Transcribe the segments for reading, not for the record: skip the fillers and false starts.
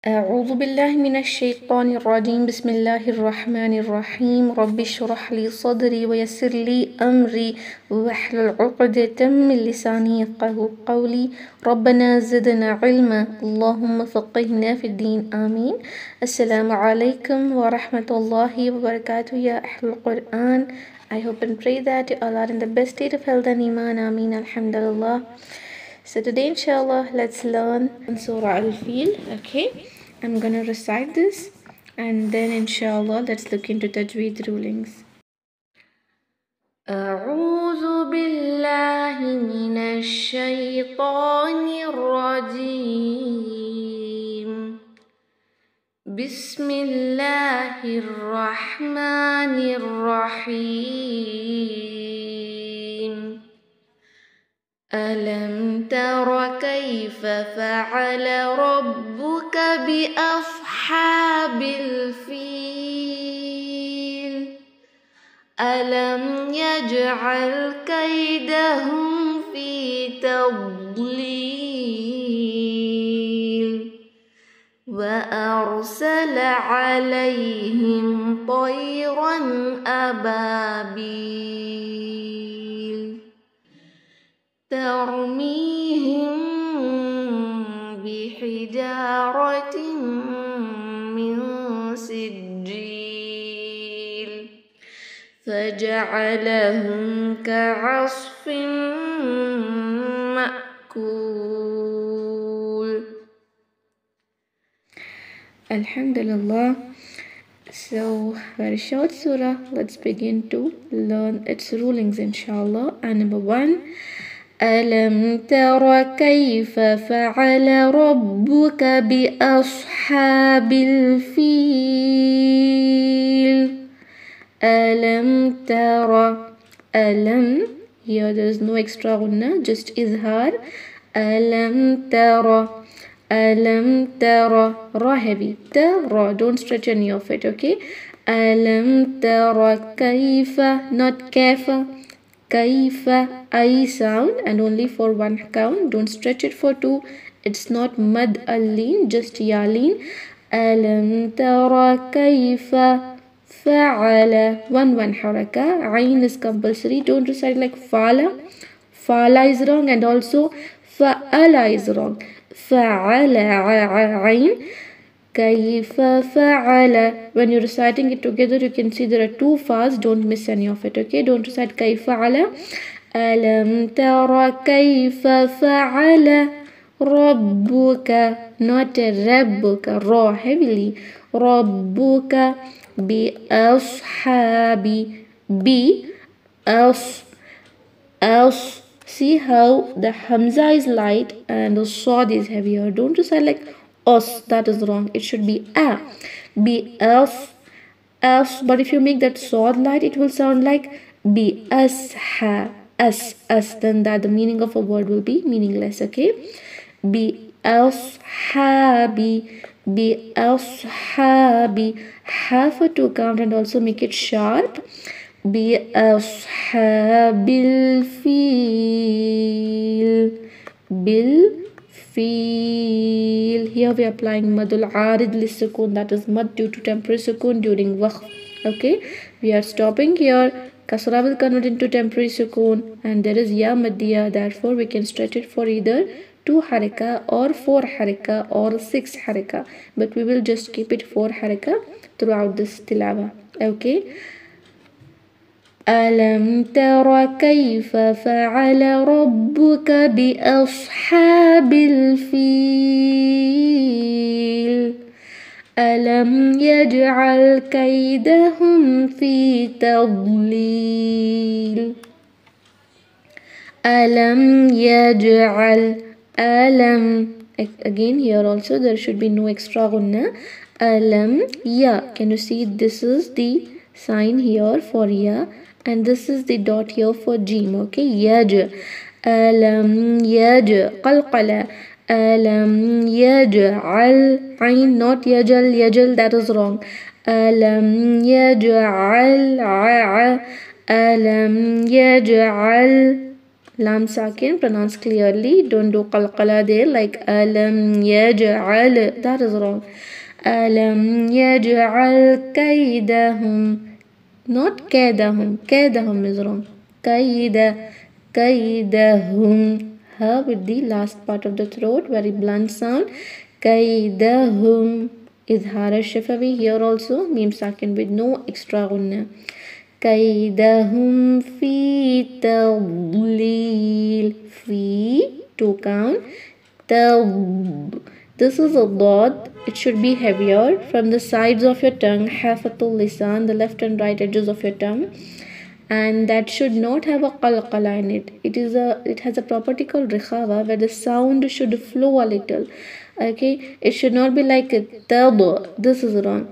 أعوذ بالله من الشيطان الرجيم. بسم الله الرحمن الرحيم. رب اشرح لي صدري ويسر لي أمري واحلل عقدة من لساني يفقهوا قولي. ربنا زدنا علما اللهم فقهنا في الدين آمين. السلام عليكم ورحمة الله وبركاته يا أهل القرآن. I hope and pray that you all are in the best state of health and iman. Ameen. Alhamdulillah. So today inshallah let's learn Surah Al-Fil. Okay, I'm gonna recite this and then inshallah let's look into Tajweed rulings. أعوذ بالله من الشيطان الرجيم. بسم الله الرحمن الرحيم. ألم تر كيف فعل ربك بأصحاب الفيل ألم يجعل كيدهم في تضليل وأرسل عليهم طيرا أبابيل ترميهم بحجارة من سجيل فجعلهم كعصف مأكول. Alhamdulillah. So, very short surah. Let's begin to learn its rulings inshallah. And number 1, ألم تر كيف فعل ربك بأصحاب الفيل ألم تر. ألم, here there is no extra gunna, just izhar. ألم تر. ألم تر. Ra heavy. تر, don't stretch any of it, okay? ألم تر كيف, not كيف. Kaifa, I sound and only for one count. Don't stretch it for two. It's not mad al-leen, just yalin. Alam tara kaifa fa'ala. One haraka. Ain is compulsory. Don't recite like fa'ala. Fa'ala is wrong and also fa'ala is wrong. Fa'ala ain. Kaifa fa'ala. When you're reciting it together, you can see there are two fas. Don't miss any of it, okay? Don't recite kaifa ala. Alam tara kaifa fa'ala rabbuka. Not rabbuka. Ra heavily. Rabbuka bi ashabi. Bi as. See how the hamza is light and the sad is heavier. Don't recite like us, that is wrong. It should be a. Be as. But if you make that sword light, it will sound like be as ha. As. Then that the meaning of a word will be meaningless, okay? Be as habi. Be as habi. Ha for 2 count and also make it sharp. Be as habil fil. Bil feel. Here we are applying madul arid lisukun, that is mad due to temporary sukun during waqf. Okay, we are stopping here. Kasra will convert into temporary sukun and there is ya maddiya, therefore we can stretch it for either 2 haraka or 4 haraka or 6 haraka, but we will just keep it 4 haraka throughout this tilawa. Okay. ألم تر كيف فعل ربك بأصحاب الفيل ألم يجعل كيدهم في تضليل ألم يجعل. ألم, again here also there should be no extra gunna. Alam ya. Can you see this is the sign here for ya and this is the dot here for jim, okay? Yaj. Alam yaj. Qalqala. Alam yaj'al. Ain, not yajal. Yajal, that is wrong. Alam yaj'al. Alam yaj'al Lam sakin, pronounce clearly. Don't do qalqala there like alam yaj'al. That is wrong. Alam yaj'al kaydahum. Not kaydahum. Kaydahum is wrong. Kaydahum. Ha with the last part of the throat, very blunt sound. Kaydahum. Izhar al-shafawi here also. Mim sakin with no extra gunna. كيدهم في تضليل في to count this is a dot. It should be heavier from the sides of your tongue, hafatul lisan, the left and right edges of your tongue, and that should not have a qalqala in it. It has a property called rikhawa where the sound should flow a little. Okay, it should not be like a tab. This is wrong.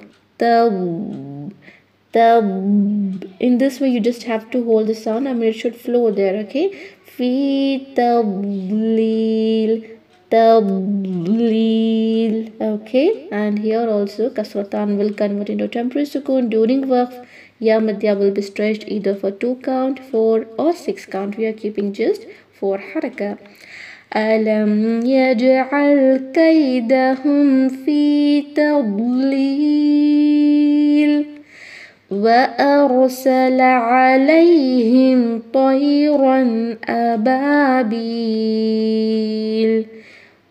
In this way you just have to hold the sound. I mean, it should flow there. Okay, fi tablil. Okay, and here also kasratan will convert into temporary sukoon during waqf. Ya madya will be stretched either for 2 count, 4 or 6 count. We are keeping just 4 haraka. ألم يجعل كيدهم في تضليل وأرسل عليهم طيرا أبابيل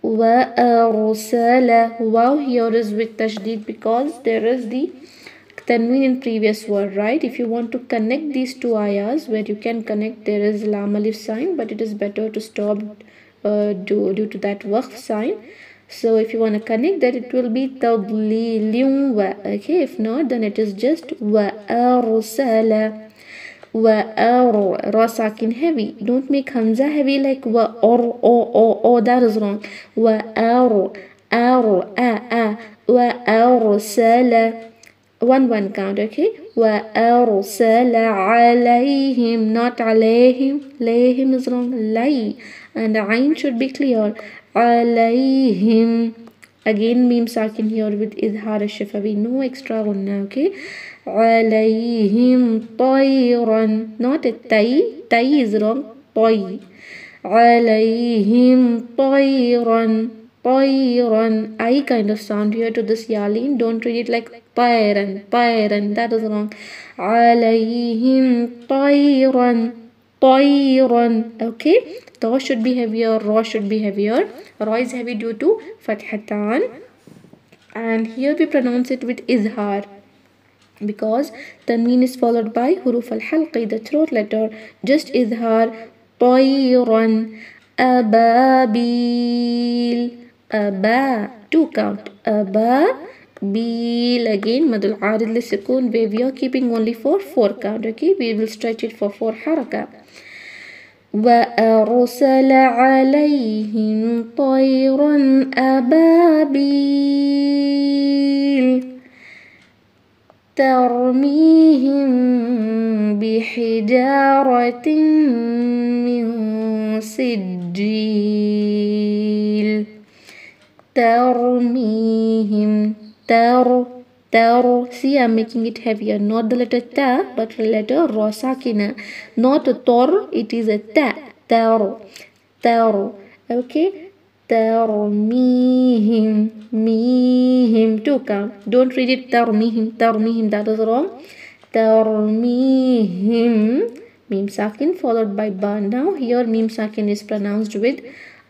وأرسل. Wow, here is with tashdid because there is the tanween in previous word, right? If you want to connect these two ayahs where you can connect, there is lam alif sign, but it is better to stop due to that waqf sign. So if you want to connect that, it will be tadlilun wa. Okay, if not, then it is just wa arsala. Wa ra sakin heavy. Don't make hamza heavy like wa or that is wrong. Wa a wa arsala. One count. Okay, wa arsala alayhim, not alayhim. Layhim is wrong. Lay, and the ayn should be clear. Alayhim. Again mim sakin here with izhar al-shafawi, no extra gunna. Okay, alayhim tayran, not a tay is wrong. Tay. Alayhim tayran. I kind of sound here to this yaleen. Don't read it like tayran. That is wrong. Alayhim tayran. Okay, ta should be heavier, ra should be heavier. Ra is heavy due to fathatan, and here we pronounce it with izhar because tanween is followed by huruf al-halqi, the throat letter. Just izhar. Tayran ababil. Aba, 2 count. Ababil. Again madul arid li sukun, where we are keeping only for 4 count. Okay, we will stretch it for 4 haraka. وأرسل عليهم طيرا أبابيل ترميهم بحجارة من سجيل. ترميهم. See, I'm making it heavier. Not the letter ta, but the letter ra sakina. Not a tor, it is a ta. Tar. Okay. Tarmihim. Mihim. 2 count. Don't read it tarmihim. That is wrong. Tarmihim. Mim sakin followed by ba. Now here mim sakin is pronounced with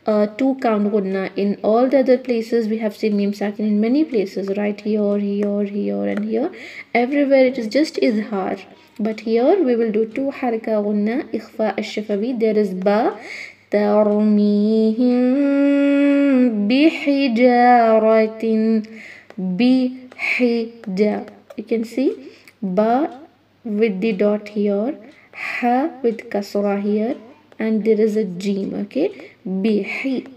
2 count gunna. In all the other places we have seen mim sakin in many places, right? Here and here. Everywhere it is just izhar, but here we will do 2 haraka gunna, ikhfa ash-shafawi. There is ba. Tarmihim bihijaratin. Bihija. You can see ba with the dot here, ha with kasra here, and there is a jim. Okay, bihi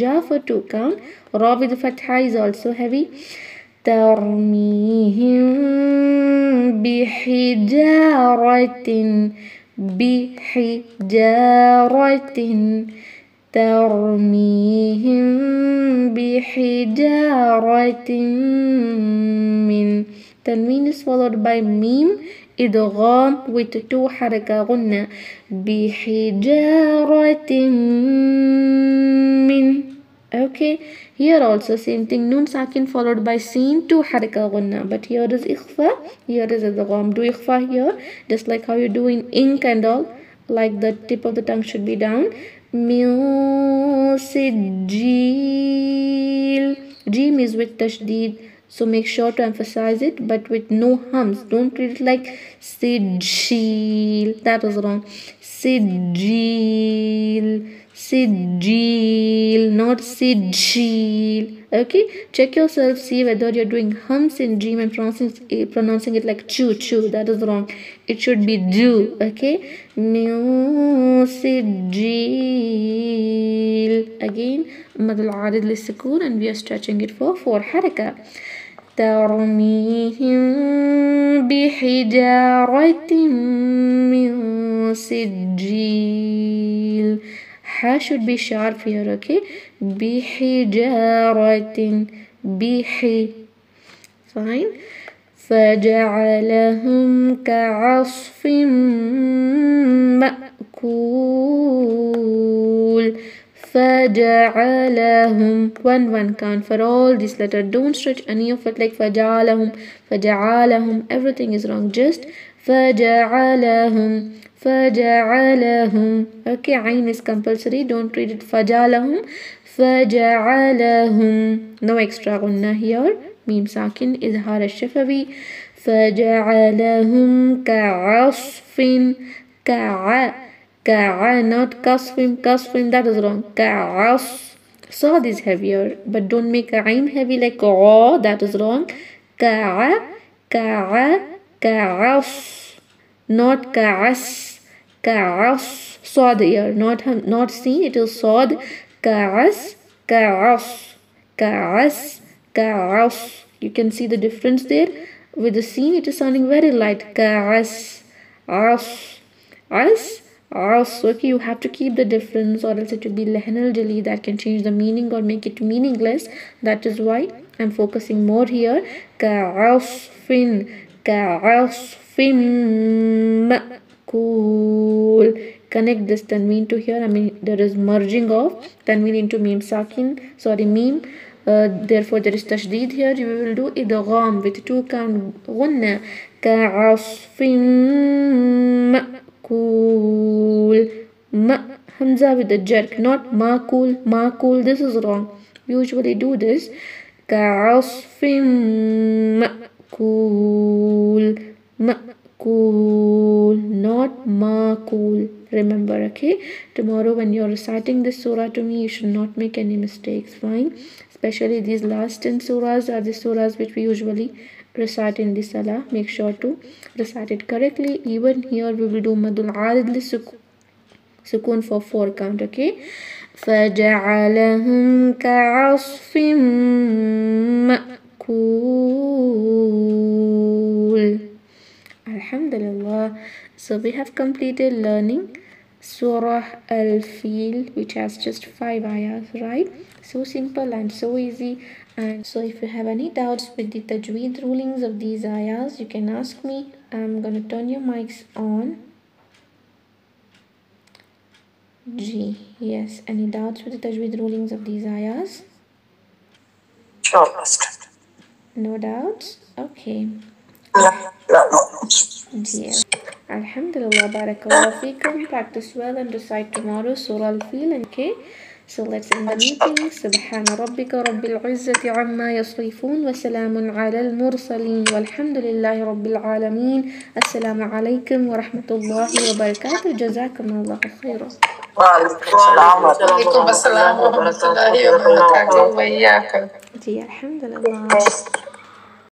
ja for 2 count. Ra with fatha is also heavy. Tarmihim bihijaratin. Tarmihim bihijaratin min. Tanween is followed by mim إدغام with 2 حركة غنة بحجارة من. Okay, here also same thing, nun sakin followed by sin 2 حركة غنة, but here is إخفاء, here is إدغام. Do إخفاء here just like how you do in ink and all, like the tip of the tongue should be down. من سجيل, Jim is with tashdid, so make sure to emphasize it but with no hums. Don't read it like sijil, that is wrong. Sijil, sijil, not sijil. Okay, check yourself, see whether you're doing hums in Jim and pronouncing it like chew, chew. That is wrong. It should be do. Okay, من سجيل. Again, مد العارض للسكون, and we are stretching it for 4 حركة. ترميهم بحجارة من سجيل. Ha should be sharp here, okay? بحجارة, بحي. Fine. فجعلهم كعصف مأكول. فجعلهم, 1 count for all these letters. Don't stretch any of it like فجعلهم, فجعلهم. Everything is wrong. Just فجعلهم, فجعلهم. Okay, عين is compulsory. Don't read it فجعلهم, فجعلهم. No extra غنة here. ميم ساكن إظهار الشفوي. فجعلهم كعصف, not kasfim, that is wrong. Ka'as. Sad is heavier, but don't make a ain heavy like ra, that is wrong. Ka'as, not ka'as, ka'as. Sad here, not seen, it is sad. Ka'as, ka'as. You can see the difference there. With the seen, it is sounding very light. Ka'as, as. Okay, you have to keep the difference or else it will be lehn al-jali, that can change the meaning or make it meaningless. That is why I'm focusing more here. Ka'asfin ma'kul. Connect this tanween to here. I mean, there is merging of tanween into mim sakin, mim. Therefore there is tashdid here. We will do idgham with 2 count ghunna. Ka'asfin ma'kul. Hamza with the jerk, not ma'kul. This is wrong. We usually do this. Ka'asfin ma'kul, not ma'kul. Remember, okay? Tomorrow when you're reciting this surah to me, you should not make any mistakes, fine? Especially these last 10 surahs are the surahs which we usually recite in the salah. Make sure to recite it correctly. Even here we will do madul arid li sukun for 4 count, okay? فَجَعَلَهُمْ كَعَصْفٍ مَأْكُولٍ. Alhamdulillah. So we have completed learning Surah Al-Fil, which has just 5 ayahs, right? So simple and so easy. And so if you have any doubts with the tajweed rulings of these ayahs, you can ask me. I'm gonna turn your mics on. G. Yes. Any doubts with the tajweed rulings of these ayahs? Sure. No doubts? Okay. No. Yes. Alhamdulillah, barakallah feekum. Practice well and recite tomorrow Surah Al-Fil. Okay. So let's end the meeting. Subhana rabbika rabbil izzati amma yasifun wa salamun ala al-mursaleen walhamdulillahi rabbil alameen. Assalamu alaikum wa rahmatullahi wa barakatuh. Jazakumullahu khairan. وعليكم السلام ورحمة الله وبركاته. جي الحمد لله.